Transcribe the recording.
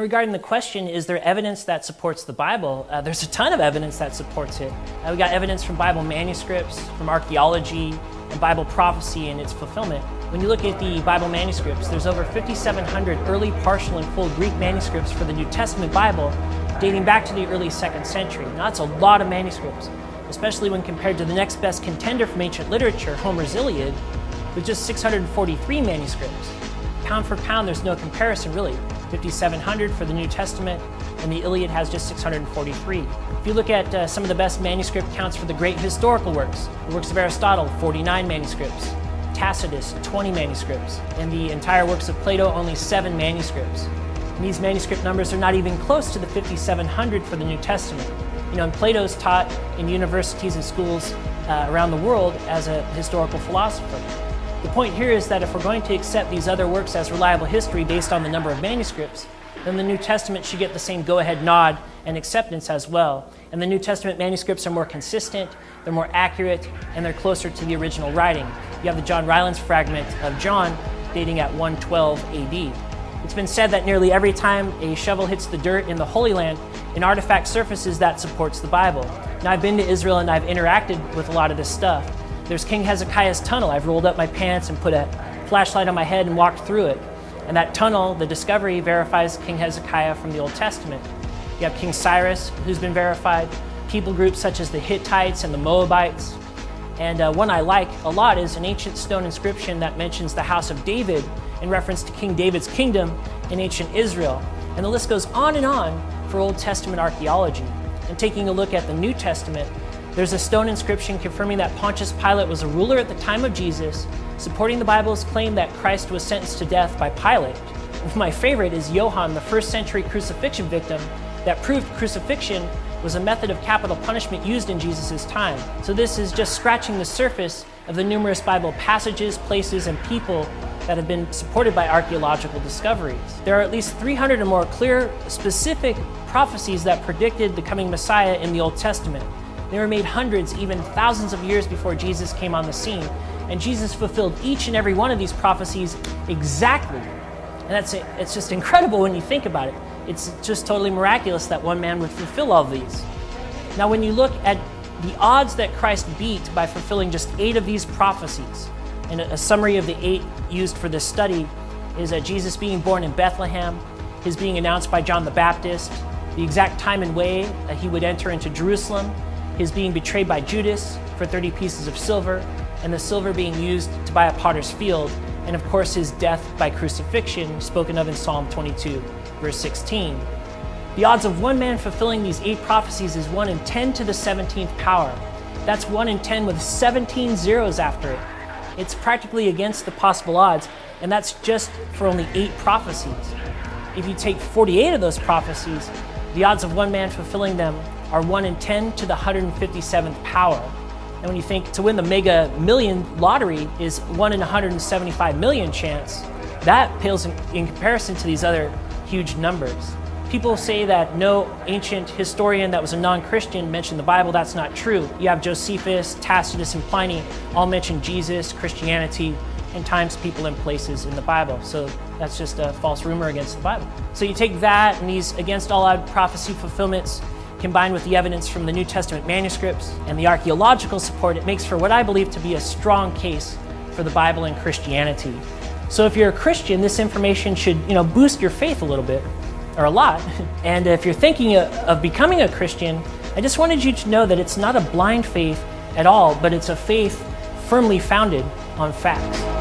regarding the question, is there evidence that supports the Bible? There's a ton of evidence that supports it. We got evidence from Bible manuscripts, from archaeology, and Bible prophecy and its fulfillment. When you look at the Bible manuscripts, there's over 5,700 early partial and full Greek manuscripts for the New Testament Bible dating back to the early 2nd century. Now that's a lot of manuscripts, especially when compared to the next best contender from ancient literature, Homer's Iliad, with just 643 manuscripts. Pound for pound, there's no comparison really. 5,700 for the New Testament, and the Iliad has just 643. If you look at some of the best manuscript counts for the great historical works, the works of Aristotle, 49 manuscripts, Tacitus, 20 manuscripts, and the entire works of Plato, only 7 manuscripts. And these manuscript numbers are not even close to the 5,700 for the New Testament. You know, and Plato's taught in universities and schools around the world as a historical philosopher. The point here is that if we're going to accept these other works as reliable history based on the number of manuscripts, then the New Testament should get the same go-ahead nod and acceptance as well. And the New Testament manuscripts are more consistent, they're more accurate, and they're closer to the original writing. You have the John Rylands fragment of John dating at 112 AD. It's been said that nearly every time a shovel hits the dirt in the Holy Land, an artifact surfaces that supports the Bible. Now, I've been to Israel and I've interacted with a lot of this stuff. There's King Hezekiah's tunnel. I've rolled up my pants and put a flashlight on my head and walked through it. And that tunnel, the discovery, verifies King Hezekiah from the Old Testament. You have King Cyrus, who's been verified, people groups such as the Hittites and the Moabites. And one I like a lot is an ancient stone inscription that mentions the house of David in reference to King David's kingdom in ancient Israel. And the list goes on and on for Old Testament archaeology. And taking a look at the New Testament, there's a stone inscription confirming that Pontius Pilate was a ruler at the time of Jesus, supporting the Bible's claim that Christ was sentenced to death by Pilate. My favorite is YOHAN, the 1st century crucifixion victim, that proved crucifixion was a method of capital punishment used in Jesus' time. So this is just scratching the surface of the numerous Bible passages, places, and people that have been supported by archaeological discoveries. There are at least 300 or more clear, specific prophecies that predicted the coming Messiah in the Old Testament. They were made hundreds, even thousands of years before Jesus came on the scene, and Jesus fulfilled each and every one of these prophecies exactly. And it's just incredible when you think about it. It's just totally miraculous that one man would fulfill all these. Now, when you look at the odds that Christ beat by fulfilling just 8 of these prophecies, and a summary of the 8 used for this study is Jesus being born in Bethlehem, his being announced by John the Baptist, the exact time and way that he would enter into Jerusalem, his being betrayed by Judas for 30 pieces of silver, and the silver being used to buy a potter's field, and of course his death by crucifixion, spoken of in Psalm 22, verse 16. The odds of one man fulfilling these 8 prophecies is 1 in 10 to the 17th power. That's 1 in 10 with 17 zeros after it. It's practically against the possible odds, and that's just for only 8 prophecies. If you take 48 of those prophecies, the odds of one man fulfilling them are 1 in 10 to the 157th power. And when you think to win the Mega Million lottery is 1 in 175 million chance, that pales in comparison to these other huge numbers. People say that no ancient historian that was a non-Christian mentioned the Bible. That's not true. You have Josephus, Tacitus, and Pliny all mention Jesus, Christianity, and times, people, and places in the Bible. So that's just a false rumor against the Bible. So you take that and these against all odd prophecy fulfillments combined with the evidence from the New Testament manuscripts and the archaeological support, it makes for what I believe to be a strong case for the Bible and Christianity. So if you're a Christian, this information should, boost your faith a little bit, or a lot. And if you're thinking of becoming a Christian, I just wanted you to know that it's not a blind faith at all, but it's a faith firmly founded on facts.